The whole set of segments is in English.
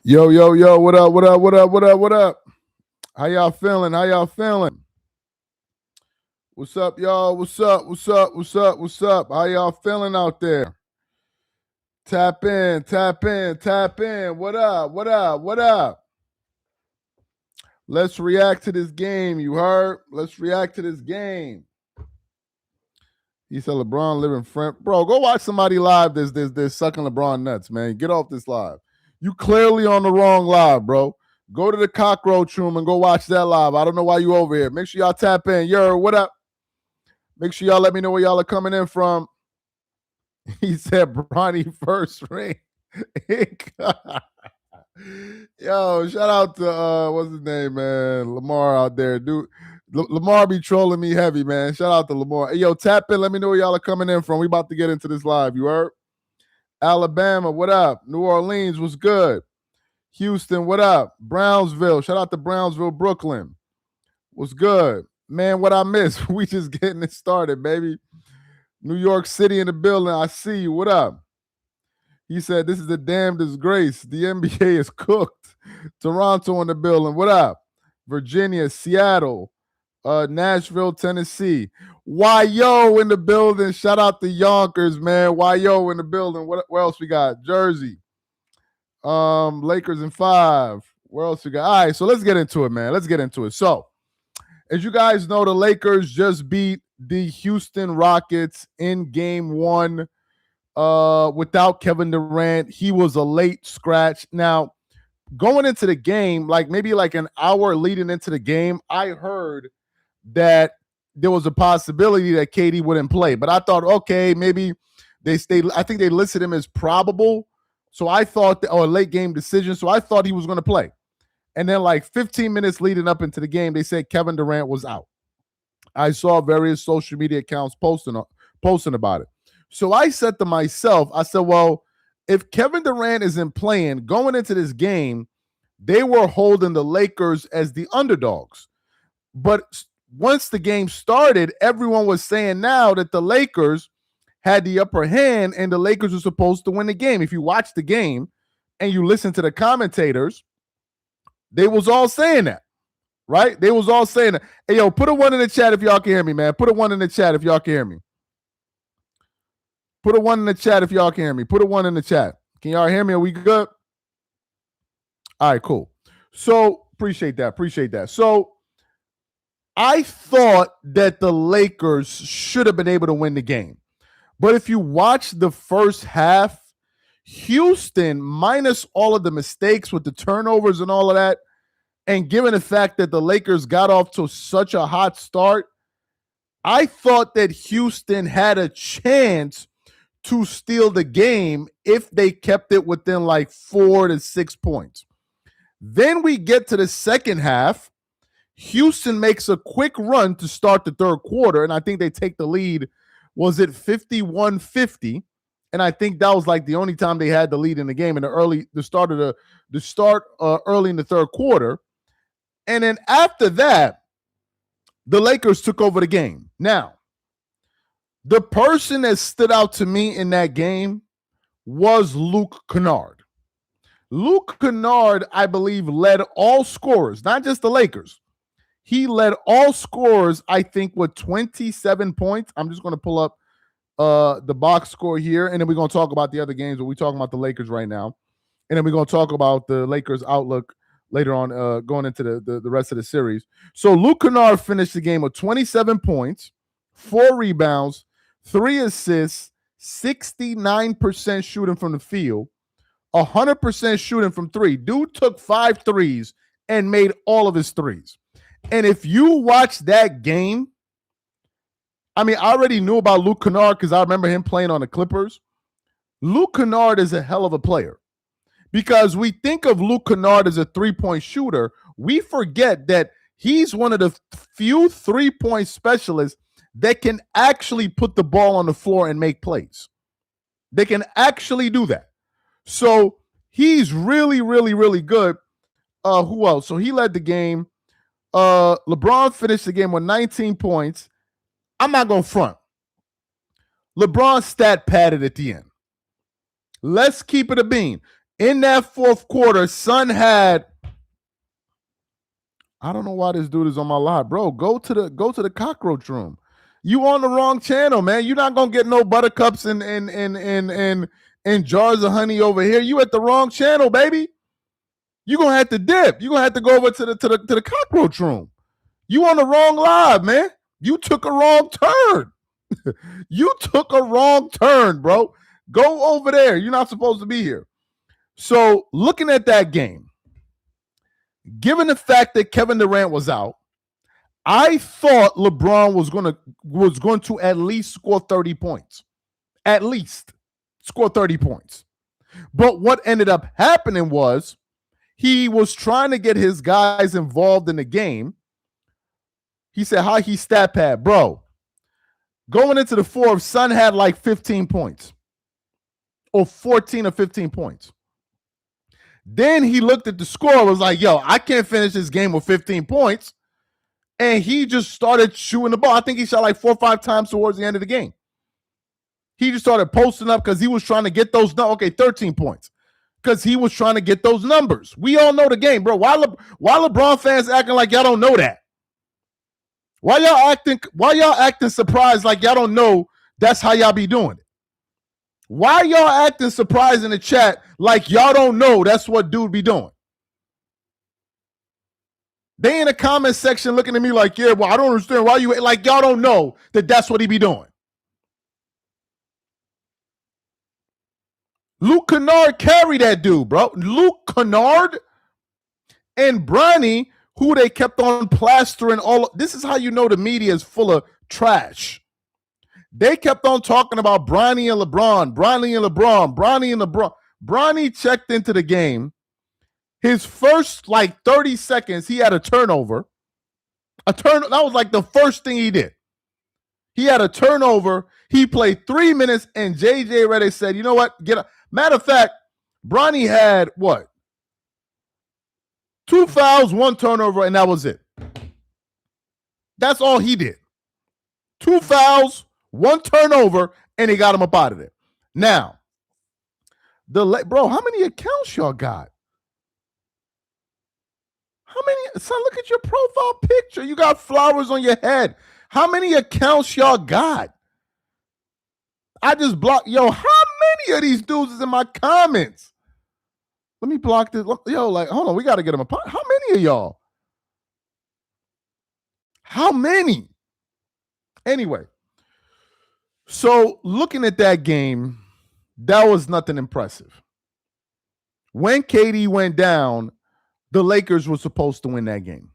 Yo, yo, yo, what up, what up, what up, what up, what up? How y'all feeling? How y'all feeling? What's up, y'all? What's up? What's up? What's up? What's up? How y'all feeling out there? Tap in, tap in, tap in. What up? What up? What up? Let's react to this game, you heard? Let's react to this game. He said LeBron living friend. Bro, go watch somebody live that's sucking LeBron nuts, man. Get off this live. You clearly on the wrong live, bro. Go to the cockroach room and go watch that live. I don't know why you over here. Make sure y'all tap in. Yo, what up? Make sure y'all let me know where y'all are coming in from. He said Bronny first ring. Yo, shout out to what's his name, man? Lamar out there. Dude, Lamar be trolling me heavy, man. Shout out to Lamar. Hey, yo, tap in. Let me know where y'all are coming in from. We about to get into this live. You heard? Alabama, what up? New Orleans, what's good? Houston, what up? Brownsville, shout out to Brownsville, Brooklyn. What's good? Man, what I missed? We just getting it started, baby. New York City in the building. I see you. What up? He said, this is a damn disgrace. The NBA is cooked. Toronto in the building. What up? Virginia, Seattle, Nashville, Tennessee. Yo in the building. Shout out to Yonkers, man. Yo in the building. What else we got? Jersey. Lakers in 5. Where else we got? All right, so let's get into it, man. Let's get into it. So, as you guys know, the Lakers just beat the Houston Rockets in game 1 without Kevin Durant. He was a late scratch. Now, going into the game, maybe an hour leading into the game, I heard that there was a possibility that KD wouldn't play. But I thought, okay, maybe I think they listed him as probable. So I thought, a late game decision. So I thought he was going to play. And then 15 minutes leading up into the game, they said Kevin Durant was out. I saw various social media accounts posting about it. So I said to myself, I said, well, if Kevin Durant isn't playing going into this game, they were holding the Lakers as the underdogs. But once the game started, everyone was saying now that the Lakers had the upper hand and the Lakers were supposed to win the game. If you watch the game and you listen to the commentators, they was all saying that, right? They was all saying that. Hey, yo, put a 1 in the chat if y'all can hear me, man. Put a 1 in the chat if y'all can hear me. Put a 1 in the chat if y'all can hear me. Put a 1 in the chat. Can y'all hear me? Are we good? All right, cool. So, appreciate that. So, I thought that the Lakers should have been able to win the game. But if you watch the first half, Houston, minus all of the mistakes with the turnovers and all of that, and given the fact that the Lakers got off to such a hot start, I thought that Houston had a chance to steal the game if they kept it within 4 to 6 points. Then we get to the second half. Houston makes a quick run to start the third quarter, and I think they take the lead. Was it 51-50? And I think that was the only time they had the lead in the game in the start early in the third quarter. And then after that, the Lakers took over the game. Now, the person that stood out to me in that game was Luke Kennard. Luke Kennard, I believe, led all scorers, not just the Lakers. He led all scorers, I think, with 27 points. I'm just going to pull up the box score here, and then we're going to talk about the other games, but we're talking about the Lakers right now. And then we're going to talk about the Lakers' outlook later on going into the rest of the series. So Luke Kennard finished the game with 27 points, 4 rebounds, 3 assists, 69% shooting from the field, 100% shooting from 3. Dude took 5 threes and made all of his threes. And if you watch that game, I already knew about Luke Kennard because I remember him playing on the Clippers. Luke Kennard is a hell of a player because we think of Luke Kennard as a 3-point shooter. We forget that he's one of the few 3-point specialists that can actually put the ball on the floor and make plays. They can actually do that. So he's really, really, really good. Who else? So he led the game. LeBron finished the game with 19 points. I'm not going to front. LeBron stat padded at the end. Let's keep it a bean. In that fourth quarter, Son had, I don't know why this dude is on my live, bro. Go to the cockroach room. You on the wrong channel, man. You're not gonna get no buttercups and jars of honey over here. You at the wrong channel, baby. You're gonna have to dip. You're gonna have to go over to the cockroach room. You on the wrong live, man. You took a wrong turn. You took a wrong turn, bro. Go over there. You're not supposed to be here. So looking at that game, given the fact that Kevin Durant was out, I thought LeBron was going to at least score 30 points. At least score 30 points. But what ended up happening was he was trying to get his guys involved in the game. He said, "How he stat pad, bro." Going into the fourth, Son had like 15 points or 14 or 15 points. Then he looked at the score, was like, yo, I can't finish this game with 15 points. And he just started shooting the ball. I think he shot like 4 or 5 times towards the end of the game. He just started posting up because he was trying to get those, 13 points. Because he was trying to get those numbers. We all know the game, bro. Why LeBron fans acting like y'all don't know that? Why y'all acting surprised like y'all don't know that's how y'all be doing it? Why y'all acting surprised in the chat like y'all don't know that's what dude be doing? They in the comment section looking at me like, yeah, well, I don't understand why you, like, y'all don't know that that's what he be doing. Luke Kennard carried that dude, bro. Luke Kennard and Bronny, who they kept on plastering all. This is how you know the media is full of trash. They kept on talking about Bronny and LeBron, Bronny and LeBron, Bronny and LeBron. Bronny checked into the game. His first, 30 seconds, he had a turnover. That was like the first thing he did. He had a turnover. He played 3 minutes, and JJ Redick said, you know what? Get up. Matter of fact, Bronny had what? 2 fouls, 1 turnover, and that was it. That's all he did. 2 fouls, 1 turnover, and he got him up out of there. Now, bro, how many accounts y'all got? How many? Son, look at your profile picture. You got flowers on your head. How many accounts y'all got? I just blocked. Yo, how many of these dudes is in my comments? Let me block this. Yo, hold on. We got to get them apart. How many of y'all? How many? Anyway, so looking at that game, that was nothing impressive. When KD went down, the Lakers were supposed to win that game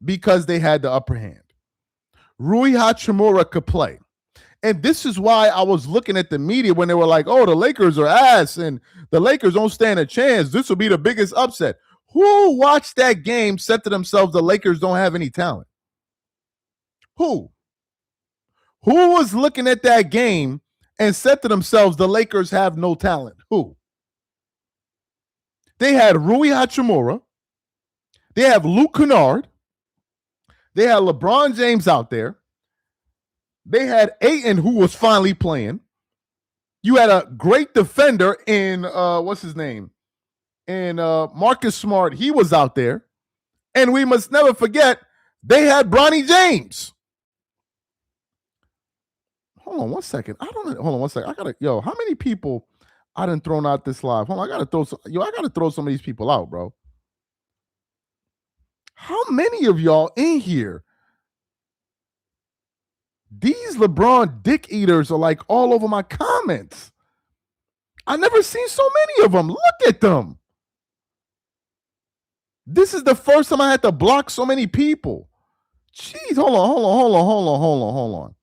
because they had the upper hand. Rui Hachimura could play. And this is why I was looking at the media when they were like, oh, the Lakers are ass and the Lakers don't stand a chance. This will be the biggest upset. Who watched that game said to themselves the Lakers don't have any talent? Who? Who was looking at that game and said to themselves the Lakers have no talent? Who? They had Rui Hachimura. They have Luke Kennard. They had LeBron James out there. They had Ayton, who was finally playing. You had a great defender in, what's his name? In Marcus Smart. He was out there. And we must never forget, they had Bronny James. Hold on one second. Hold on one second. How many people I done thrown out this live? Hold on, I gotta throw some of these people out, bro. How many of y'all in here? These LeBron dick eaters are like all over my comments. I never seen so many of them. Look at them. This is the first time I had to block so many people. Jeez, hold on.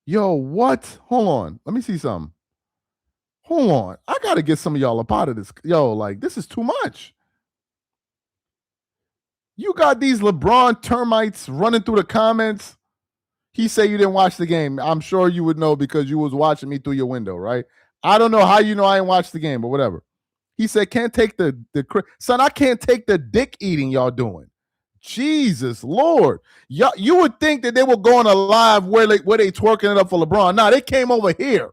Yo, what? Hold on. Let me see something. Hold on. I got to get some of y'all up out of this. Yo, this is too much. You got these LeBron termites running through the comments. He said you didn't watch the game. I'm sure you would know because you was watching me through your window, right? I don't know how you know I didn't watch the game, but whatever. He said, can't take the son, I can't take the dick eating y'all doing. Jesus Lord. You would think that they were going live where they twerking it up for LeBron. Nah, they came over here.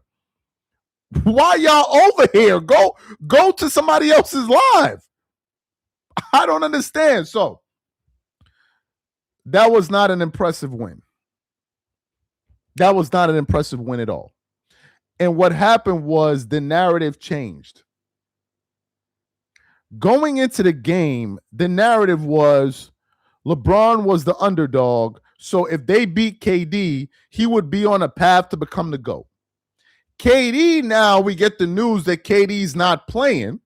Why y'all over here? Go to somebody else's live. I don't understand. So that was not an impressive win. That was not an impressive win at all. And what happened was the narrative changed. Going into the game, the narrative was LeBron was the underdog. So if they beat KD, he would be on a path to become the GOAT. KD, now we get the news that KD's not playing.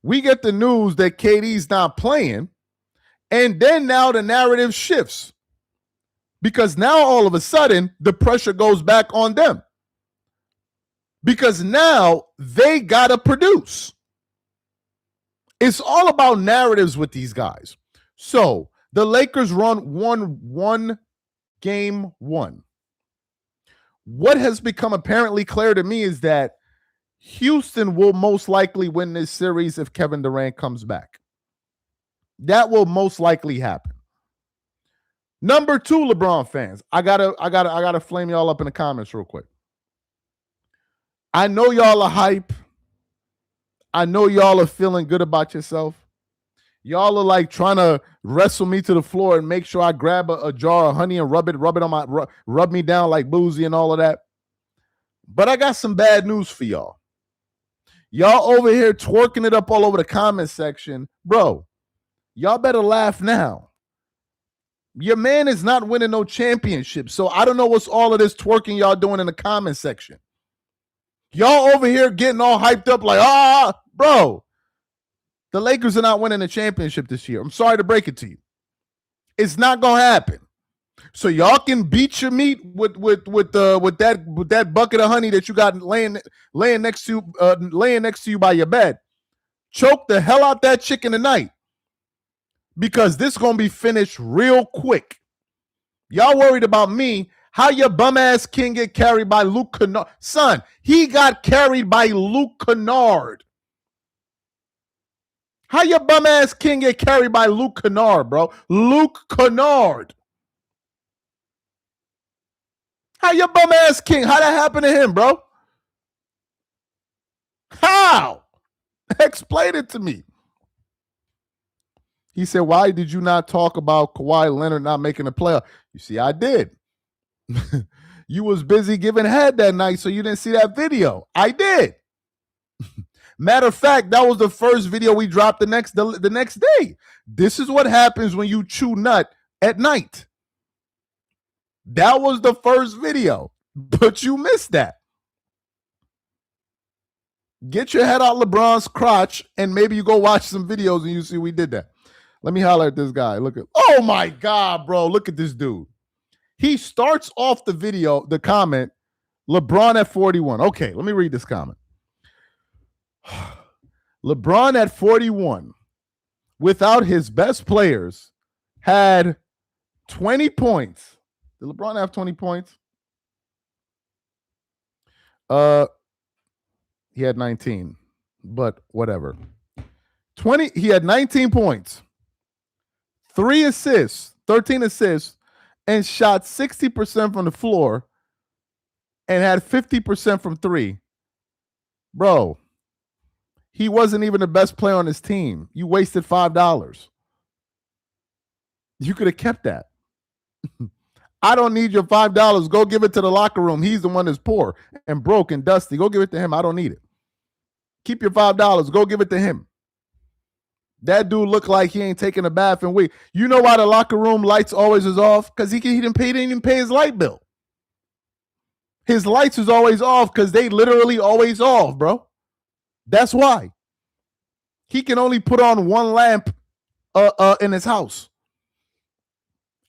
We get the news that KD's not playing. And then now the narrative shifts. Because now all of a sudden, the pressure goes back on them. Because now they got to produce. It's all about narratives with these guys. So the Lakers won game one. What has become apparently clear to me is that Houston will most likely win this series if Kevin Durant comes back. That will most likely happen. Number two, LeBron fans. I gotta flame y'all up in the comments real quick. I know y'all are hype. I know y'all are feeling good about yourself. Y'all are like trying to wrestle me to the floor and make sure I grab a jar of honey and rub it on my rub me down like Boozy and all of that. But I got some bad news for y'all. Y'all over here twerking it up all over the comment section. Bro, y'all better laugh now. Your man is not winning no championship. So I don't know what's all of this twerking y'all doing in the comment section. Y'all over here getting all hyped up like, bro, the Lakers are not winning the championship this year. I'm sorry to break it to you. It's not going to happen. So y'all can beat your meat with that bucket of honey that you got laying next to you by your bed. Choke the hell out that chicken tonight. Because this is going to be finished real quick. Y'all worried about me. How your bum-ass king get carried by Luke Kennard? Son, he got carried by Luke Kennard. How your bum-ass king get carried by Luke Kennard, bro? Luke Kennard. How your bum-ass king? How that happened to him, bro? How? Explain it to me. He said, why did you not talk about Kawhi Leonard not making a playoff? You see, I did. You was busy giving head that night, so you didn't see that video. I did. Matter of fact, that was the first video we dropped the next day. This is what happens when you chew nut at night. That was the first video, but you missed that. Get your head out LeBron's crotch, and maybe you go watch some videos and you see we did that. Let me holler at this guy. Look at, oh my God, bro. Look at this dude. He starts off the video, the comment, LeBron at 41. Okay, let me read this comment. LeBron at 41, without his best players, had 20 points. Did LeBron have 20 points? He had 19, but whatever. He had 19 points, 3 assists, 13 assists, and shot 60% from the floor and had 50% from three. Bro, he wasn't even the best player on his team. You wasted $5. You could have kept that. I don't need your $5. Go give it to the locker room. He's the one that's poor and broke and dusty. Go give it to him. I don't need it. Keep your $5. Go give it to him. That dude looked like he ain't taking a bath in week. You know why the locker room lights always is off? Because he didn't even pay his light bill. His lights is always off because they literally always off, bro. That's why. He can only put on one lamp in his house.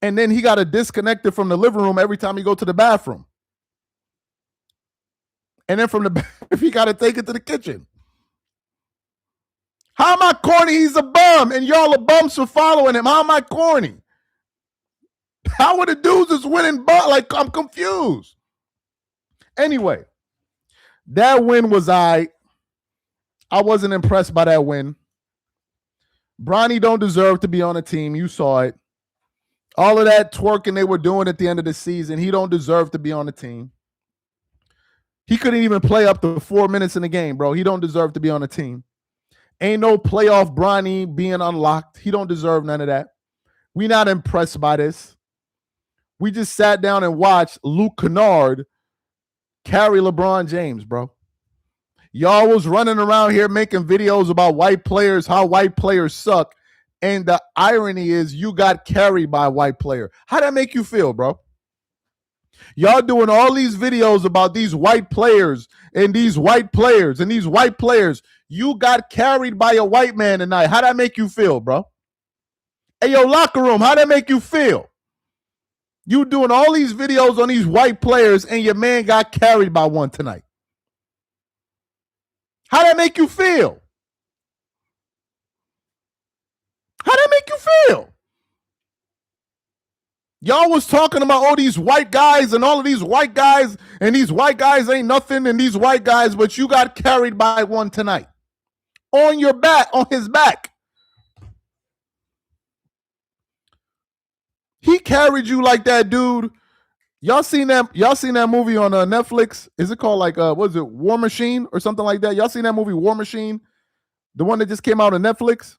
And then he got to disconnect it from the living room every time he go to the bathroom. And then from the bathroom, he got to take it to the kitchen. How am I corny? He's a bum, and y'all are bums for following him. How am I corny? How are the dudes that's winning? Like, I'm confused. Anyway, that win was I wasn't impressed by that win. Bronny don't deserve to be on a team. You saw it. All of that twerking they were doing at the end of the season, he don't deserve to be on the team. He couldn't even play up to 4 minutes in the game, bro. He don't deserve to be on the team. Ain't no playoff Bronny being unlocked. He don't deserve none of that. We not impressed by this. We just sat down and watched Luke Kennard carry LeBron James, bro. Y'all was running around here making videos about white players, how white players suck. And the irony is you got carried by a white player. How that make you feel, bro? Y'all doing all these videos about these white players and these white players and these white players. You got carried by a white man tonight. How that make you feel, bro? Hey, yo, locker room, how that make you feel? You doing all these videos on these white players and your man got carried by one tonight. How that make you feel? How that make you feel? Y'all was talking about all these white guys and all of these white guys, and these white guys ain't nothing, and these white guys, but you got carried by one tonight. On your back, on his back. He carried you like that, dude. Y'all seen that movie on Netflix? Is it called like what is it, War Machine or something like that? Y'all seen that movie War Machine? The one that just came out on Netflix?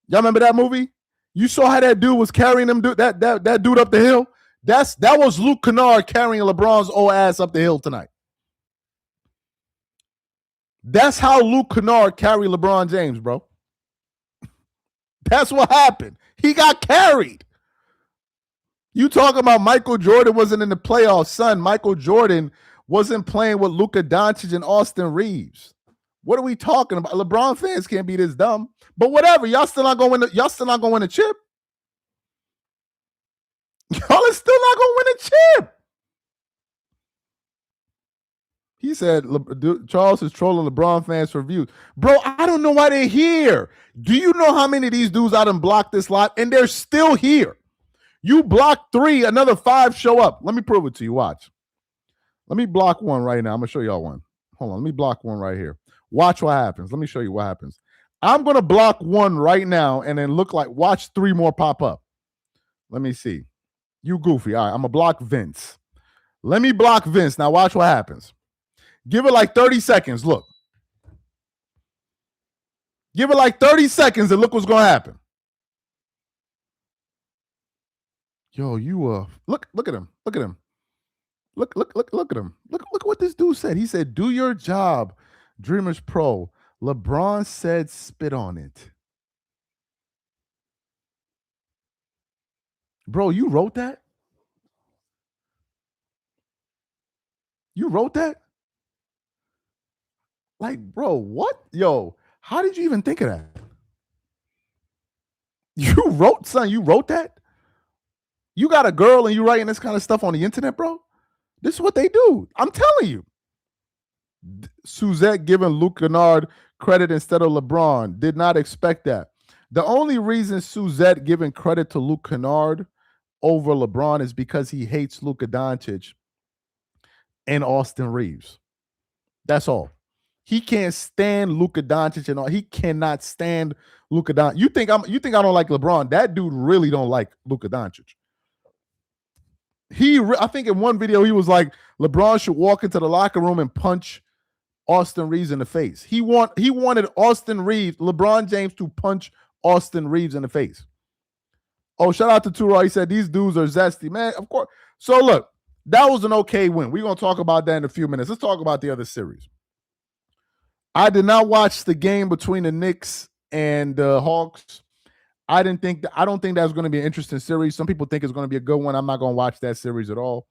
Y'all remember that movie? You saw how that dude was carrying him, that dude up the hill? That was Luke Canard carrying LeBron's old ass up the hill tonight. That's how Luke Kennard carried LeBron James, bro. That's what happened. He got carried. You talking about Michael Jordan wasn't in the playoffs, son. Michael Jordan wasn't playing with Luka Doncic and Austin Reeves. What are we talking about? LeBron fans can't be this dumb. But whatever, y'all still not going to win a chip. Y'all are still not going to win a chip. He said Charles is trolling LeBron fans for views. Bro, I don't know why they're here. Do you know how many of these dudes I done blocked this lot? And they're still here. You block 3, another 5 show up. Let me prove it to you. Watch. Let me block one right now. I'm going to show y'all one. Hold on. Let me block one right here. Watch what happens. Let me show you what happens. I'm going to block one right now and then watch 3 more pop up. Let me see. You goofy. All right. I'm going to block Vince. Let me block Vince. Now watch what happens. Give it like 30 seconds. Look. Give it like 30 seconds and look what's going to happen. Yo, you look at him. Look at him. Look at him. Look what this dude said. He said, "Do your job, Dreamers Pro." LeBron said, "Spit on it." Bro, you wrote that? You wrote that? Like, bro, what? Yo, how did you even think of that? You wrote that? You got a girl and you writing this kind of stuff on the internet, bro? This is what they do. I'm telling you. Suzette giving Luke Kennard credit instead of LeBron. Did not expect that. The only reason Suzette giving credit to Luke Kennard over LeBron is because he hates Luka Doncic and Austin Reeves. That's all. He can't stand Luka Doncic and all. He cannot stand Luka Doncic. You think I don't like LeBron? That dude really don't like Luka Doncic. I think in one video he was like, LeBron should walk into the locker room and punch Austin Reeves in the face. He wanted Austin Reeves, LeBron James, to punch Austin Reeves in the face. Oh, shout out to Turo. He said these dudes are zesty, man. Of course. So look, that was an okay win. We're gonna talk about that in a few minutes. Let's talk about the other series. I did not watch the game between the Knicks and the Hawks. I don't think that's going to be an interesting series. Some people think it's going to be a good one. I'm not going to watch that series at all.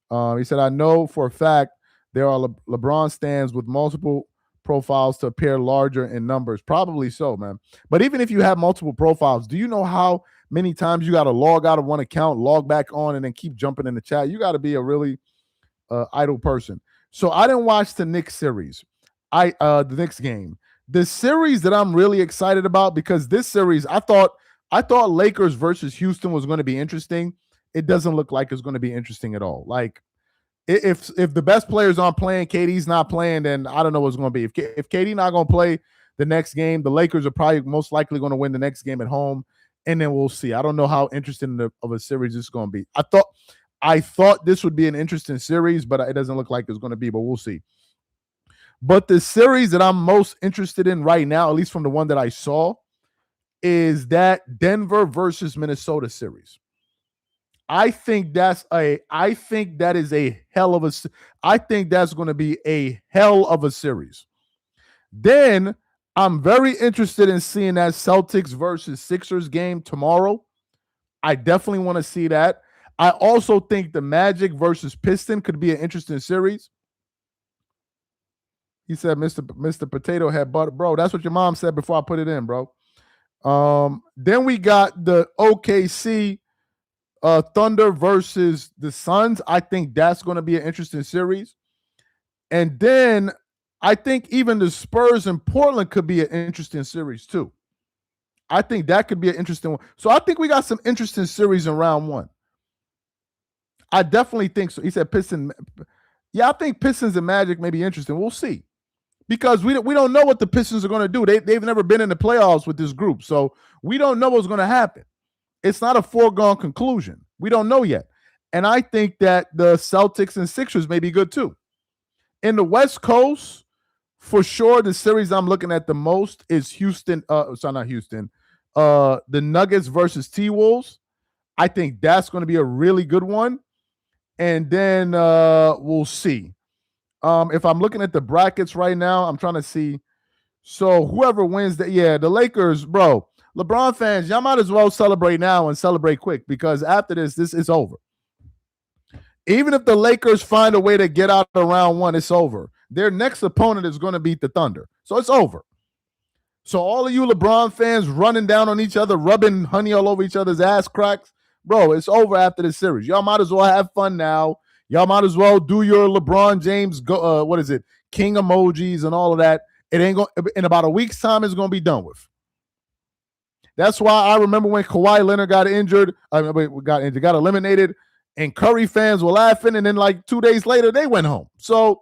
He said, I know for a fact there are LeBron stands with multiple profiles to appear larger in numbers. Probably so, man. But even if you have multiple profiles, do you know how many times you got to log out of one account, log back on, and then keep jumping in the chat? You got to be a really idle person. So I didn't watch the Knicks series. The Knicks game. The series that I'm really excited about, because this series, I thought Lakers versus Houston was going to be interesting. It doesn't look like it's going to be interesting at all. Like, if the best players aren't playing, KD's not playing, then I don't know what's going to be. If KD not going to play the next game, the Lakers are probably most likely going to win the next game at home, and then we'll see. I don't know how interesting of a series this is going to be. I thought this would be an interesting series, but it doesn't look like it's going to be, but we'll see. But the series that I'm most interested in right now, at least from the one that I saw, is that Denver versus Minnesota series. I think that is a hell of a I think that's going to be a hell of a series. Then I'm very interested in seeing that Celtics versus Sixers game tomorrow. I definitely want to see that. I also think the Magic versus Piston could be an interesting series. He said, Mr. Potato Head butter. Bro, that's what your mom said before I put it in, bro. Then we got the OKC Thunder versus the Suns. I think that's going to be an interesting series. And then I think even the Spurs and Portland could be an interesting series too. I think that could be an interesting one. So I think we got some interesting series in round one. I definitely think so. He said Pistons. Yeah, I think Pistons and Magic may be interesting. We'll see. Because we don't know what the Pistons are going to do. They've never been in the playoffs with this group. So we don't know what's going to happen. It's not a foregone conclusion. We don't know yet. And I think that the Celtics and Sixers may be good too. In the West Coast, for sure, the series I'm looking at the most is Houston. Not Houston. The Nuggets versus T-Wolves. I think that's going to be a really good one. And then we'll see. If I'm looking at the brackets right now, I'm trying to see. So whoever wins the Lakers, bro. LeBron fans, y'all might as well celebrate now and celebrate quick because after this is over. Even if the Lakers find a way to get out of round one, it's over. Their next opponent is going to beat the Thunder. So it's over. So all of you LeBron fans running down on each other, rubbing honey all over each other's ass cracks, bro, it's over after this series. Y'all might as well have fun now. Y'all might as well do your LeBron James, king emojis and all of that. It ain't going in about a week's time. It's going to be done with. That's why I remember when Kawhi Leonard got eliminated, and Curry fans were laughing, and then like 2 days later they went home. So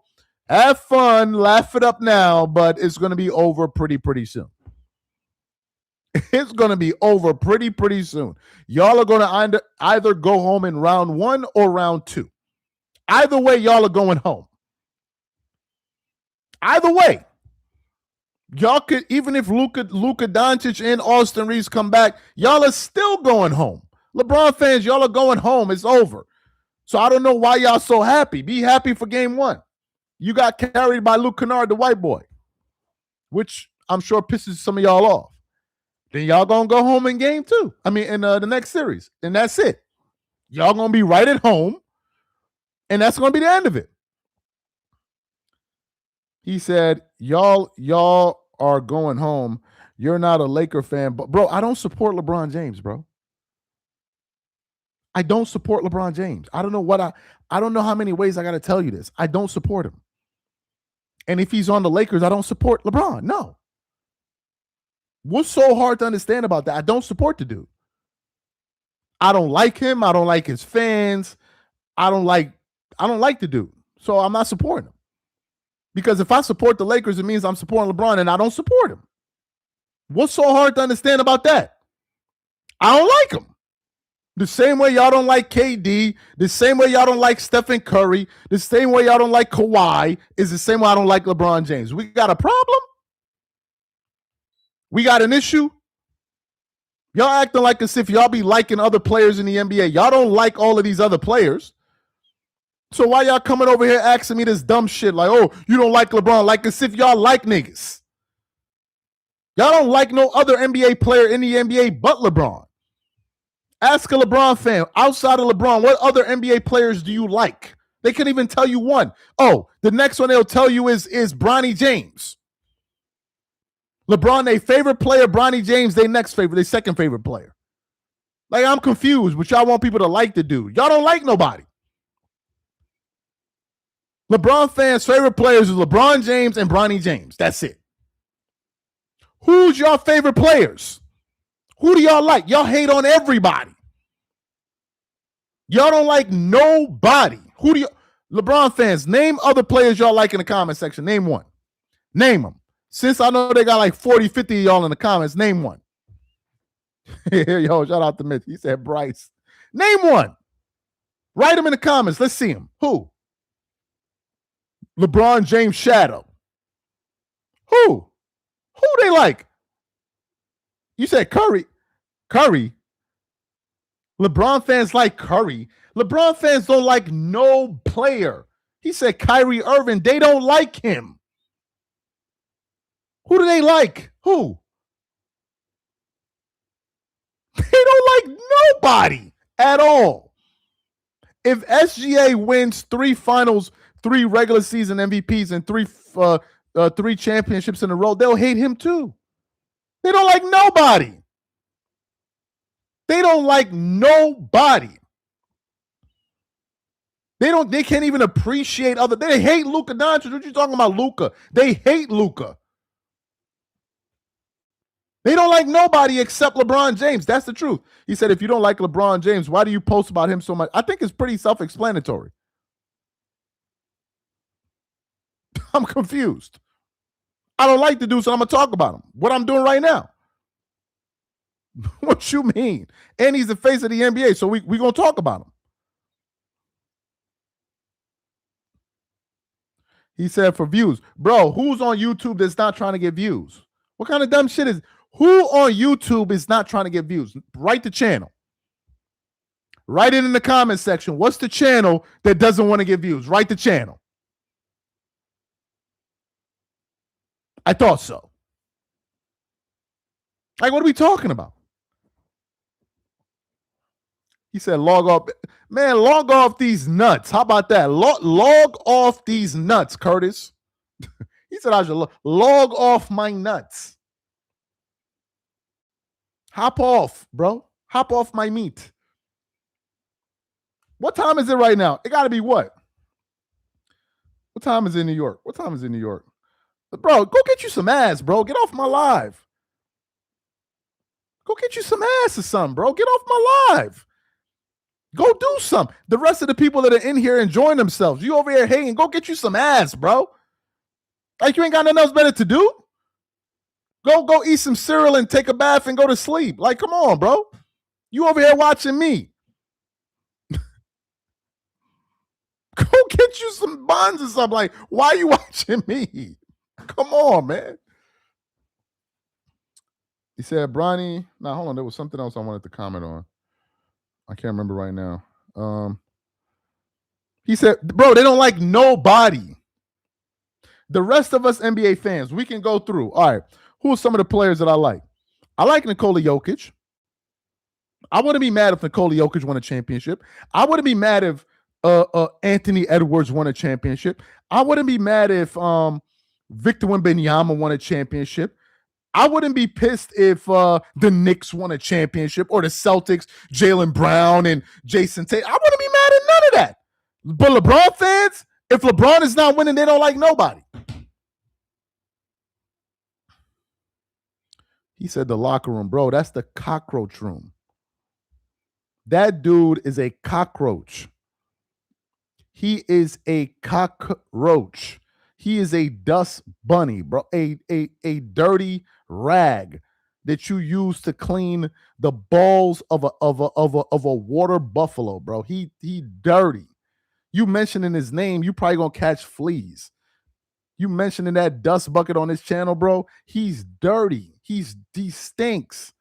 have fun, laugh it up now, but it's going to be over pretty soon. It's going to be over pretty soon. Y'all are going to either go home in round one or round two. Either way, y'all are going home. Either way. Y'all could, even if Luka Doncic and Austin Reeves come back, y'all are still going home. LeBron fans, y'all are going home. It's over. So I don't know why y'all so happy. Be happy for game one. You got carried by Luke Kennard, the white boy, which I'm sure pisses some of y'all off. Then y'all going to go home in game two. In the next series. And that's it. Y'all going to be right at home. And that's going to be the end of it. He said, y'all are going home. You're not a Laker fan. But, bro, I don't support LeBron James, bro. I don't support LeBron James. I don't know how many ways I got to tell you this. I don't support him. And if he's on the Lakers, I don't support LeBron. No. What's so hard to understand about that? I don't support the dude. I don't like him. I don't like his fans. I don't like the dude. So I'm not supporting him. Because if I support the Lakers, it means I'm supporting LeBron, and I don't support him. What's so hard to understand about that? I don't like him. The same way y'all don't like KD, the same way y'all don't like Stephen Curry, the same way y'all don't like Kawhi is the same way I don't like LeBron James. We got a problem? We got an issue? Y'all acting like as if y'all be liking other players in the NBA. Y'all don't like all of these other players. So why y'all coming over here asking me this dumb shit like, oh, you don't like LeBron, like as if y'all like niggas. Y'all don't like no other NBA player in the NBA but LeBron. Ask a LeBron fan, outside of LeBron, what other NBA players do you like? They can't even tell you one. Oh, the next one they'll tell you is Bronny James. LeBron, their favorite player, Bronny James, their second favorite player. Like, I'm confused, but y'all want people to like the dude. Y'all don't like nobody. LeBron fans' favorite players is LeBron James and Bronny James. That's it. Who's your favorite players? Who do y'all like? Y'all hate on everybody. Y'all don't like nobody. Who do you LeBron fans, name other players y'all like in the comment section. Name one. Name them. Since I know they got like 40, 50 of y'all in the comments, name one. Yo, shout out to Mitch. He said Bryce. Name one. Write them in the comments. Let's see them. Who? LeBron James shadow. Who? Who they like? You said Curry. Curry. LeBron fans like Curry. LeBron fans don't like no player. He said Kyrie Irving. They don't like him. Who do they like? Who? They don't like nobody at all. If SGA wins 3 finals, 3 regular season MVPs, and 3 championships in a row, they'll hate him too. They don't like nobody. They don't like nobody. They can't even appreciate other. They hate Luka Doncic. What you talking about, Luka? They hate Luka. They don't like nobody except LeBron James. That's the truth. He said, if you don't like LeBron James, why do you post about him so much? I think it's pretty self-explanatory. I'm confused. I don't like the dude, so I'm going to talk about him. What I'm doing right now. What you mean? And he's the face of the NBA, so we're going to talk about him. He said for views. Bro, who's on YouTube that's not trying to get views? What kind of dumb shit is... Who on YouTube is not trying to get views? Write the channel. Write it in the comment section. What's the channel that doesn't want to get views? Write the channel. I thought so. Like, what are we talking about? He said, log off. Man, log off these nuts. How about that? Log off these nuts, Curtis. He said, I should log off my nuts. Hop off, bro. Hop off my meat. What time is it right now? It got to be what? What time is it in New York? What time is it in New York? Bro, go get you some ass, bro. Get off my live. Go get you some ass or something, bro. Get off my live. Go do something. The rest of the people that are in here enjoying themselves, you over here hating, go get you some ass, bro. Like you ain't got nothing else better to do? Go eat some cereal and take a bath and go to sleep. Like, come on, bro. You over here watching me. Go get you some buns or something. Like, why are you watching me? Come on, man. He said, Bronny. Now, hold on. There was something else I wanted to comment on. I can't remember right now. He said, bro, they don't like nobody. The rest of us NBA fans, we can go through. All right. Who are some of the players that I like? I like Nikola Jokic. I wouldn't be mad if Nikola Jokic won a championship. I wouldn't be mad if Anthony Edwards won a championship. I wouldn't be mad if Victor Wembanyama won a championship. I wouldn't be pissed if the Knicks won a championship or the Celtics, Jaylen Brown and Jason Tate. I wouldn't be mad at none of that. But LeBron fans, if LeBron is not winning, they don't like nobody. He said the locker room, bro, that's the cockroach room. That dude is a cockroach. He is a cockroach. He is a dust bunny, bro. A dirty rag that you use to clean the balls of a water buffalo, bro. He dirty. You mentioning his name, you probably gonna catch fleas. You mentioning that dust bucket on his channel, bro. He's dirty. He stinks.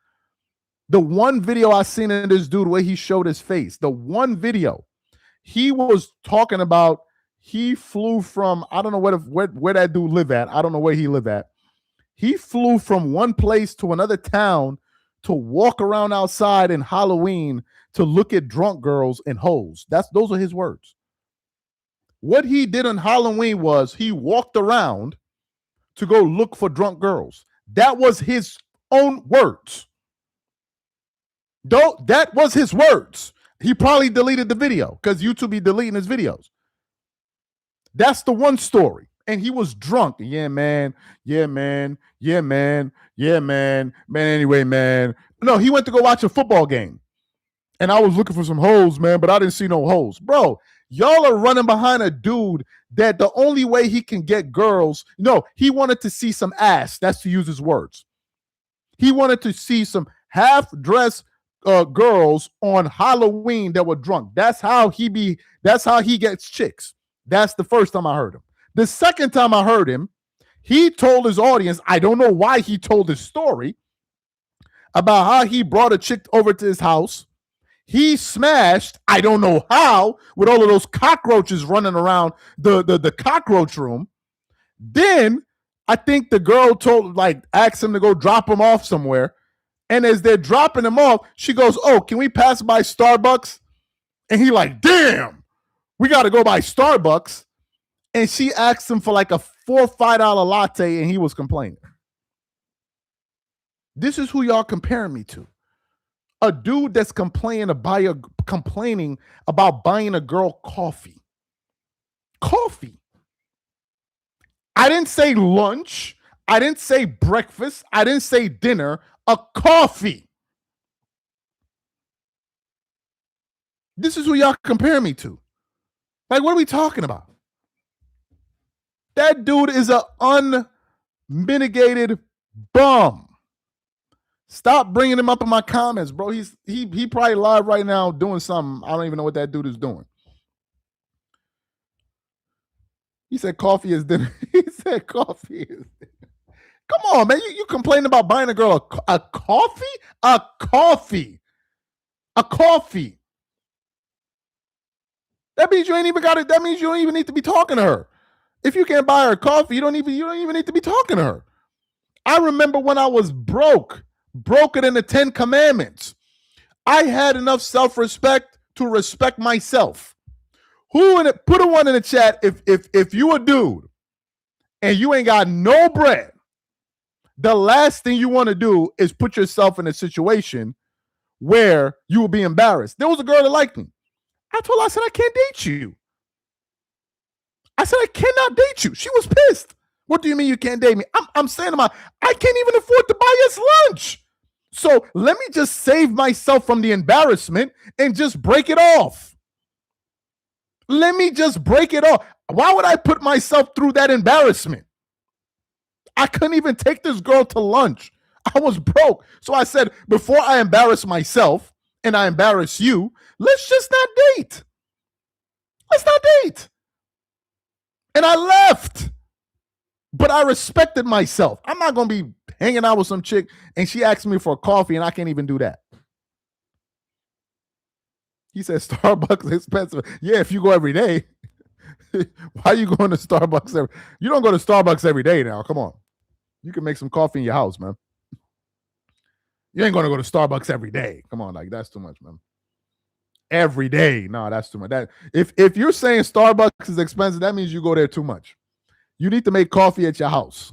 The one video I seen of this dude where he showed his face, the one video, he was talking about he flew from, I don't know where that dude live at. I don't know where he live at. He flew from one place to another town to walk around outside in Halloween to look at drunk girls and hoes. Those are his words. What he did on Halloween was he walked around to go look for drunk girls. That was his own words. Though that was his words. He probably deleted the video because YouTube be deleting his videos. That's the one story. And he was drunk. Yeah, man. Yeah, man. Yeah, man. Yeah, man. Man, anyway, man. No, he went to go watch a football game. And I was looking for some hoes, man, but I didn't see no hoes. Bro, y'all are running behind a dude that the only way he can get girls, no, he wanted to see some ass. That's to use his words. He wanted to see some half-dressed girls on Halloween that were drunk. That's how he gets chicks. That's the first time I heard him. The second time I heard him, He told his audience, I don't know why he told his story, about how he brought a chick over to his house. He smashed, I don't know how, with all of those cockroaches running around the cockroach room. Then I think the girl asked him to go drop him off somewhere. And as they're dropping him off, she goes, oh, can we pass by Starbucks? And he like, damn, we got to go by Starbucks. And she asked him for like a $4 or $5 latte, and he was complaining. This is who y'all comparing me to. A dude that's complaining about buying a girl coffee. Coffee. I didn't say lunch. I didn't say breakfast. I didn't say dinner. A coffee. This is who y'all compare me to. Like, what are we talking about? That dude is an unmitigated bum. Stop bringing him up in my comments, bro. He probably live right now doing something. I don't even know what that dude is doing. He said coffee is dinner. He said coffee is dinner. Come on, man. You complaining about buying a girl a coffee? A coffee. A coffee. That means you ain't even got it. That means you don't even need to be talking to her. If you can't buy her coffee, you don't even need to be talking to her. I remember when I was broker than the 10 Commandments. I had enough self-respect to respect myself. Put a one in the chat if you a dude and you ain't got no bread, the last thing you want to do is put yourself in a situation where you will be embarrassed. There was a girl that liked me. I told her, I said, I can't date you. I said, I cannot date you. She was pissed. What do you mean you can't date me? I'm saying to my, I can't even afford to buy us lunch. So let me just save myself from the embarrassment and just break it off. Let me just break it off. Why would I put myself through that embarrassment? I couldn't even take this girl to lunch. I was broke. So I said, before I embarrass myself and I embarrass you, let's just not date. Let's not date. And I left. But I respected myself. I'm not going to be hanging out with some chick and she asked me for a coffee and I can't even do that. He said Starbucks is expensive. Yeah, if you go every day. Why are you going to Starbucks? You don't go to Starbucks every day now. Come on. You can make some coffee in your house, man. You ain't going to go to Starbucks every day. Come on, like that's too much, man. Every day. No, that's too much. That if you're saying Starbucks is expensive, that means you go there too much. You need to make coffee at your house.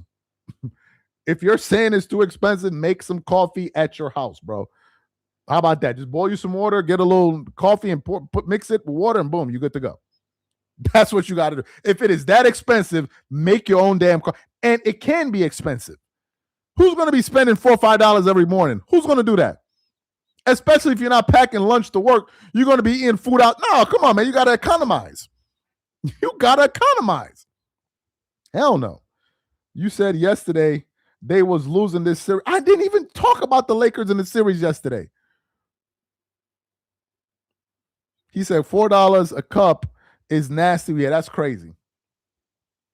If you're saying it's too expensive, make some coffee at your house, bro. How about that? Just boil you some water, get a little coffee and mix it with water and boom, you're good to go. That's what you got to do. If it is that expensive, make your own damn coffee. And it can be expensive. Who's going to be spending $4 or $5 every morning? Who's going to do that? Especially if you're not packing lunch to work, you're going to be eating food out. No, come on, man. You got to economize. You got to economize. Hell no. You said yesterday they was losing this series. I didn't even talk about the Lakers in the series yesterday. He said $4 a cup is nasty. Yeah, that's crazy.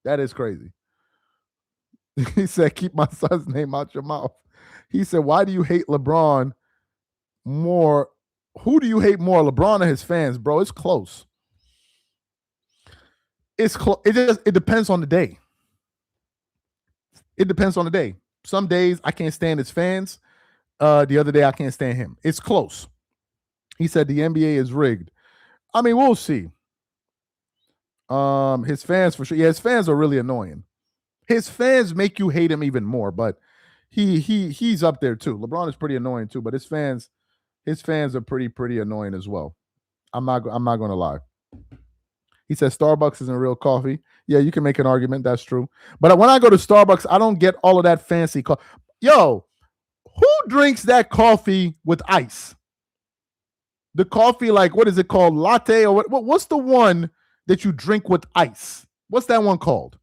That is crazy. He said, keep my son's name out your mouth. He said, why do you hate LeBron more? Who do you hate more, LeBron or his fans? Bro, it's close. It's close. It depends on the day. It depends on the day. Some days I can't stand his fans. The other day I can't stand him. It's close. He said the NBA is rigged. I mean, we'll see. His fans for sure. Yeah, his fans are really annoying. His fans make you hate him even more, but he's up there too. LeBron is pretty annoying too, but his fans are pretty annoying as well. I'm not going to lie. He says Starbucks isn't real coffee. Yeah, you can make an argument. That's true. But when I go to Starbucks, I don't get all of that fancy coffee. Yo, who drinks that coffee with ice? The coffee, like, what is it called? Latte or what? What's the one that you drink with ice? What's that one called?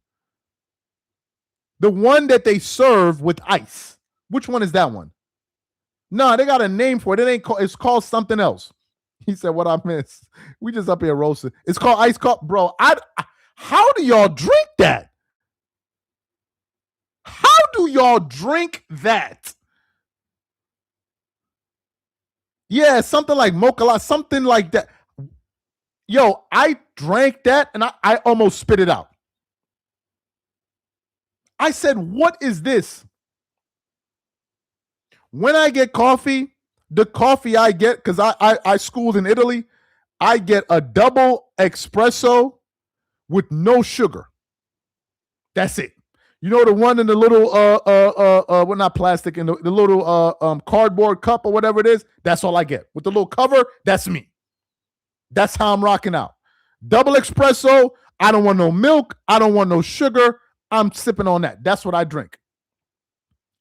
The one that they serve with ice. Which one is that one? No, they got a name for it. It ain't called. It's called something else. He said, "What I miss? We just up here roasting. It's called ice coffee, bro. How do y'all drink that? do y'all drink that? Yeah, something like mocha, something like that. Yo, I drank that and I almost spit it out. I said, what is this? When I get coffee, the coffee I get, because I schooled in Italy, I get a double espresso with no sugar. That's it. You know, the one in the little well, not plastic, in the little cardboard cup or whatever it is. That's all I get with the little cover. That's me. That's how I'm rocking out. Double espresso. I don't want no milk. I don't want no sugar. I'm sipping on that. That's what I drink.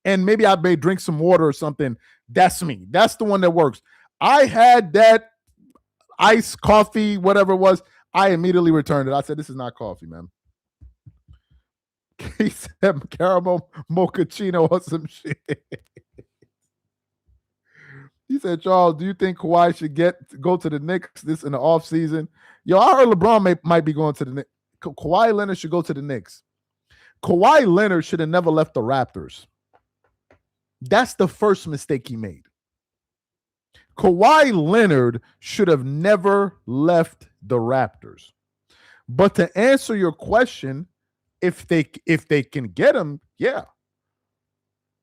And maybe I may drink some water or something. That's me. That's the one that works. I had that iced coffee, whatever it was. I immediately returned it. I said, this is not coffee, man. He said caramel mochaccino or some shit. He said, Charles, do you think Kawhi should go to the Knicks this in the offseason? Yo, I heard LeBron might be going to the Knicks. Kawhi Leonard should go to the Knicks. Kawhi Leonard should have never left the Raptors. That's the first mistake he made. Kawhi Leonard should have never left the Raptors. But to answer your question, if they can get him, yeah.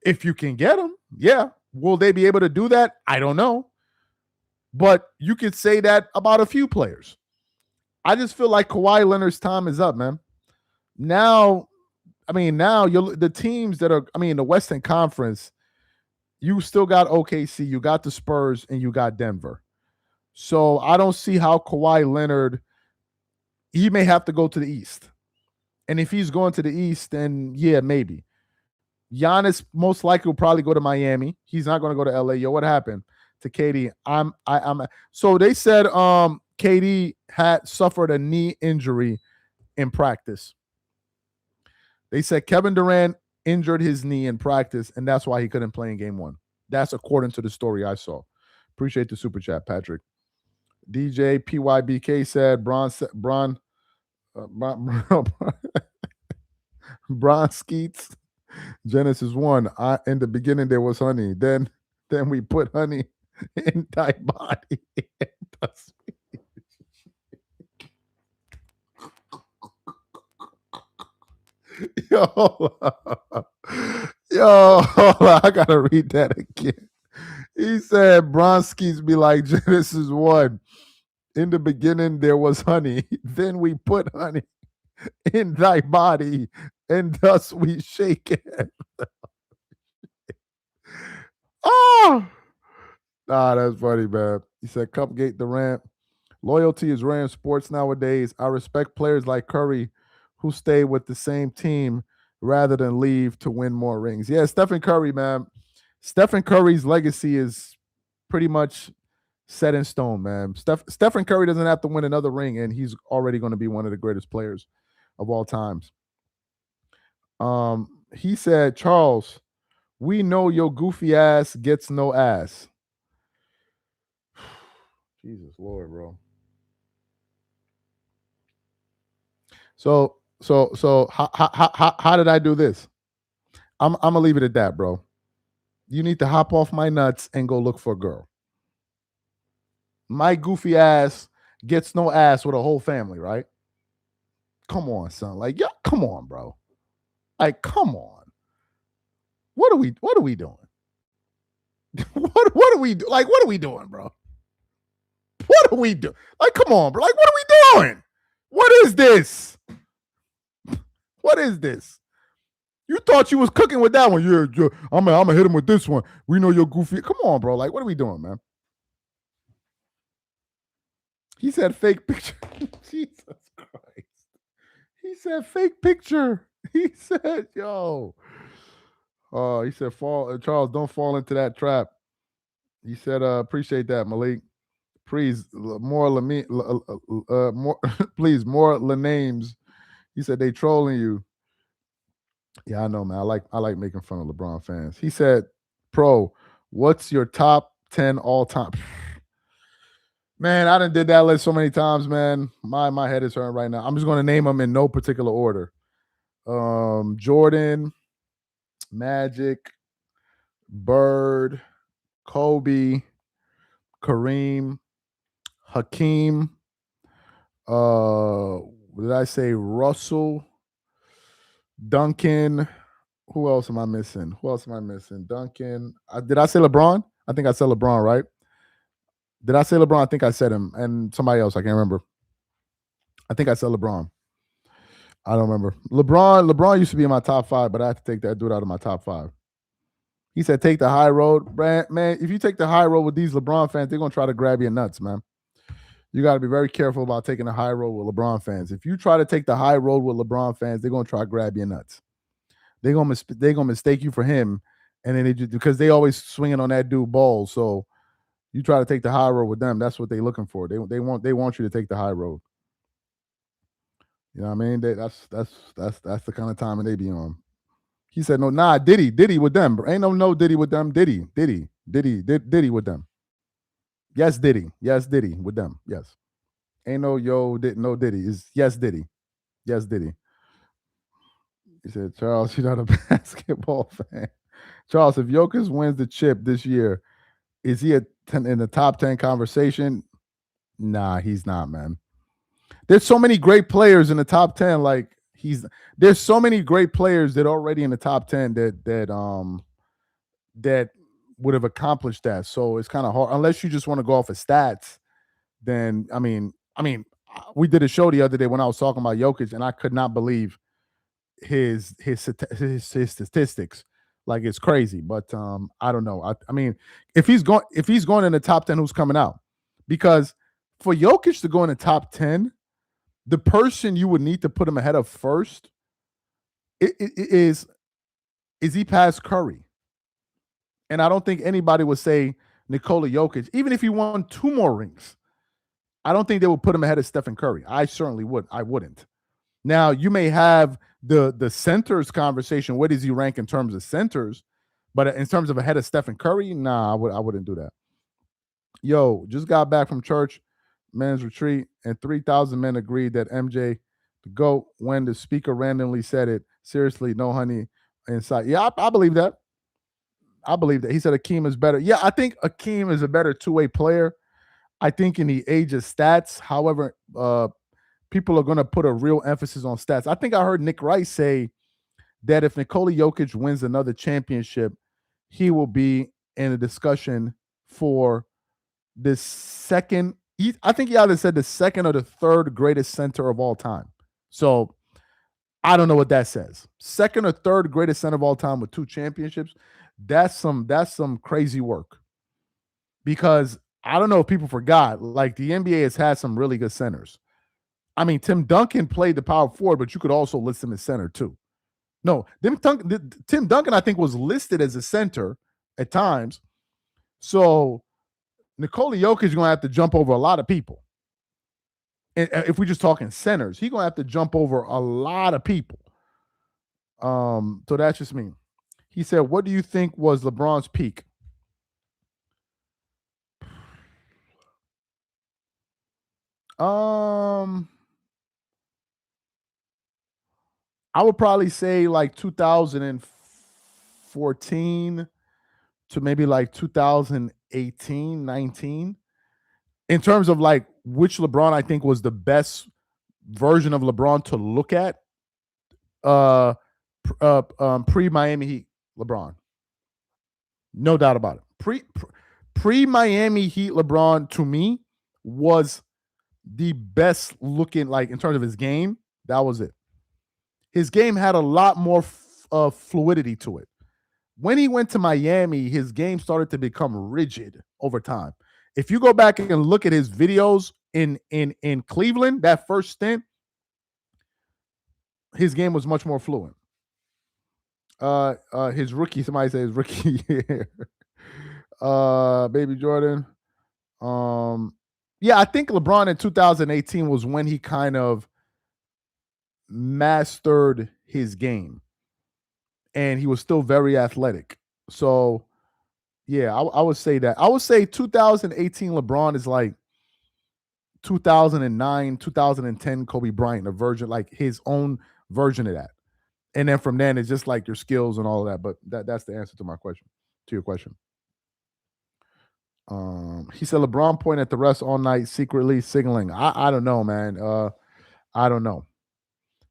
If you can get him, yeah. Will they be able to do that? I don't know. But you could say that about a few players. I just feel like Kawhi Leonard's time is up, man. Now you're the teams that are, the Western Conference, you still got OKC, you got the Spurs, and you got Denver. So I don't see how Kawhi Leonard, he may have to go to the East. And if he's going to the East, then yeah, maybe. Giannis most likely will probably go to Miami. He's not going to go to LA. Yo, what happened to KD? So they said KD had suffered a knee injury in practice. They said Kevin Durant injured his knee in practice, and that's why he couldn't play in game one. That's according to the story I saw. Appreciate the super chat, Patrick. DJ PYBK said Bron Skeets. Genesis 1. In the beginning there was honey. Then we put honey in thy body. Yo, hold on. I gotta read that again. He said Bronskis be like Genesis 1. In the beginning there was honey. Then we put honey in thy body, and thus we shake it. Oh, that's funny, man. He said, Cupgate Durant. Loyalty is rare in sports nowadays. I respect players like Curry who stay with the same team rather than leave to win more rings. Yeah, Stephen Curry, man. Stephen Curry's legacy is pretty much set in stone, man. Stephen Curry doesn't have to win another ring, and he's already going to be one of the greatest players of all times. He said, Charles, we know your goofy ass gets no ass. Jesus Lord, bro. So how did I do this? I'm gonna leave it at that, bro. You need to hop off my nuts and go look for a girl. My goofy ass gets no ass with a whole family, right? Come on, son. Like, yeah, come on, bro. Like, come on. What are we doing? what are we do? Like, what are we doing, bro? What are we doing? Like, come on, bro. Like, what are we doing? What is this? What is this? You thought you was cooking with that one. Yeah, I'm gonna hit him with this one. We know you're goofy. Come on, bro. Like, what are we doing, man? He said fake picture. Jesus Christ. He said fake picture. He said, yo. He said, Charles, don't fall into that trap. He said, appreciate that, Malik. Please, more please, more names. He said they trolling you. Yeah, I know, man. I like making fun of LeBron fans. He said, Pro, what's your top 10 all time? Man, I done did that list so many times, man. My head is hurting right now. I'm just going to name them in no particular order. Jordan, Magic, Bird, Kobe, Kareem, Hakeem. Did I say Russell, Duncan? Who else am I missing? Duncan. Did I say LeBron? I think I said LeBron, right? Did I say LeBron? I think I said him, and somebody else. I can't remember. I think I said LeBron. I don't remember. LeBron used to be in my top 5, but I had to take that dude out of my top 5. He said, take the high road. Man, if you take the high road with these LeBron fans, they're going to try to grab your nuts, man. You got to be very careful about taking the high road with LeBron fans. If you try to take the high road with LeBron fans, they're going to try to grab your nuts. They're going to mistake you for him, and then because they always swinging on that dude ball. So you try to take the high road with them. That's what they're looking for. They want you to take the high road. You know what I mean? That's the kind of time they be on. He said, no, Diddy with them. Ain't no Diddy with them. Diddy with them. Yes, Diddy with them. Yes. Ain't no Diddy. Is yes, Diddy. Yes, Diddy. He said, Charles, you're not a basketball fan. Charles, if Jokic wins the chip this year, is he in the top 10 conversation? Nah, he's not, man. There's so many great players in the top 10. Like there's so many great players that are already in the top 10 that would have accomplished that. So it's kind of hard unless you just want to go off of stats. Then I mean, we did a show the other day when I was talking about Jokic, and I could not believe his statistics. Like it's crazy. But I don't know. I mean, if he's going in the top 10, who's coming out? Because for Jokic to go in the top 10, the person you would need to put him ahead of first is he past Curry? And I don't think anybody would say Nikola Jokic, even if he won 2 more rings. I don't think they would put him ahead of Stephen Curry. I certainly would. I wouldn't. Now, you may have the centers conversation. Where does he rank in terms of centers? But in terms of ahead of Stephen Curry, nah, I wouldn't do that. Yo, just got back from church, men's retreat, and 3,000 men agreed that MJ the GOAT when the speaker randomly said it. Seriously, no honey inside. Yeah, I believe that. I believe that. He said Akeem is better. Yeah, I think Akeem is a better two-way player. I think in the age of stats, however, people are going to put a real emphasis on stats. I think I heard Nick Rice say that if Nikola Jokic wins another championship, he will be in a discussion for the second. I think he either said the second or the third greatest center of all time. So I don't know what that says. Second or third greatest center of all time with 2 championships. That's some crazy work. Because I don't know if people forgot, like the NBA has had some really good centers. I mean, Tim Duncan played the power forward, but you could also list him as center too. No, Tim Duncan, I think, was listed as a center at times. So Nikola Jokic is going to have to jump over a lot of people. And if we're just talking centers, he's going to have to jump over a lot of people. So that's just me. He said, what do you think was LeBron's peak? I would probably say like 2014 to maybe like 2018, 19. In terms of like which LeBron I think was the best version of LeBron to look at, pre-Miami Heat LeBron. No doubt about it. Pre-Miami Heat LeBron, to me, was the best looking, like in terms of his game. That was it. His game had a lot more fluidity to it. When he went to Miami, his game started to become rigid over time. If you go back and look at his videos in Cleveland, that first stint, his game was much more fluent. His rookie, somebody said his rookie year. Baby Jordan. Yeah, I think LeBron in 2018 was when he kind of mastered his game. And he was still very athletic. So, yeah, I would say that. I would say 2018 LeBron is like 2009, 2010 Kobe Bryant, a version, like his own version of that. And then from then, it's just like your skills and all of that. But that's the answer to my question, to your question. He said LeBron pointed at the refs all night, secretly signaling. I don't know, man. I don't know.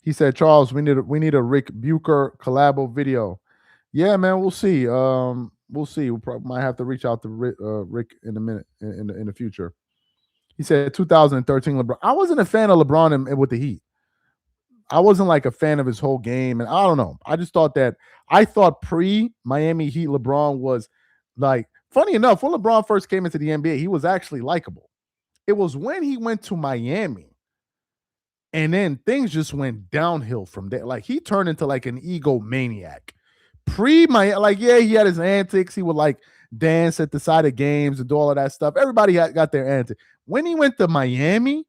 He said, Charles, we need a Rick Bucher collabo video. Yeah, man, we'll see. We'll see. We probably might have to reach out to Rick in a minute in the future. He said 2013 LeBron. I wasn't a fan of LeBron with the Heat. I wasn't like a fan of his whole game, and I don't know. I just thought pre Miami Heat LeBron was like, funny enough, when LeBron first came into the NBA, he was actually likable. It was when he went to Miami, and then things just went downhill from there. Like he turned into like an egomaniac. He had his antics. He would like dance at the side of games and do all of that stuff. Everybody got their antics. When he went to Miami,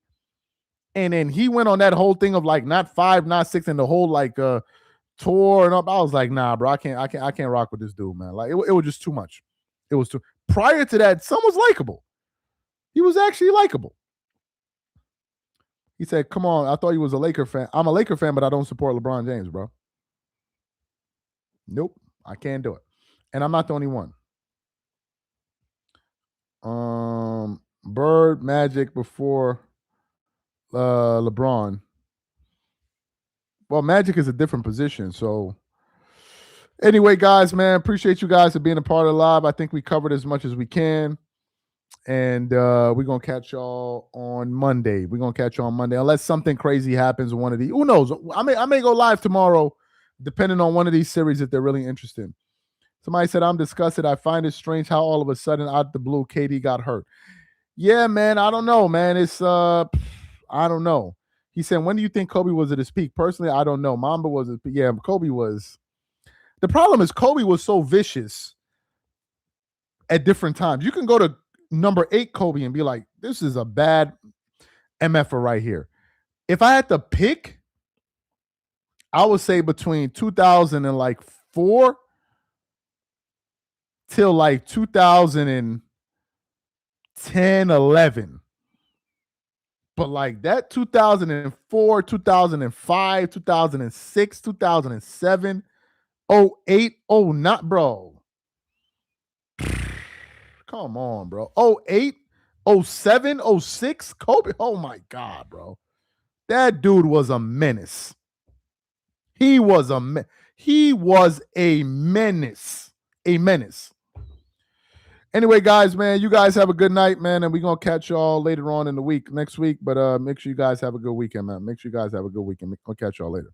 and then he went on that whole thing of like not 5, not 6, and the whole like tour and up. I was like, nah, bro, I can't rock with this dude, man. Like it was just too much. It was too. Prior to that, Son was likable. He was actually likable. He said, "Come on, I thought you was a Laker fan. I'm a Laker fan, but I don't support LeBron James, bro. Nope, I can't do it, and I'm not the only one." Bird Magic before LeBron. Well, Magic is a different position. So anyway, guys, man, appreciate you guys for being a part of the live. I think we covered as much as we can. And we're going to catch y'all on Monday. Unless something crazy happens in one of these. Who knows? I may go live tomorrow, depending on one of these series that they're really interested in. Somebody said, I'm disgusted. I find it strange how all of a sudden, out the blue, KD got hurt. Yeah, man, I don't know, man. It's I don't know. He said, when do you think Kobe was at his peak? Personally, I don't know. Mamba was at peak. Yeah, Kobe was. The problem is Kobe was so vicious at different times. You can go to number 8 Kobe and be like, this is a bad MFer right here. If I had to pick, I would say between 2004 till like 2010, 11. But like that 2004, 2005, 2006, 2007, 08, 09, bro. Come on, bro. 08, 07, 06, Kobe. Oh my God, bro. That dude was a menace. He was a menace. A menace. Anyway, guys, man, you guys have a good night, man, and we're going to catch y'all later on in the week, next week. But make sure you guys have a good weekend, man. Make sure you guys have a good weekend. I'll catch y'all later.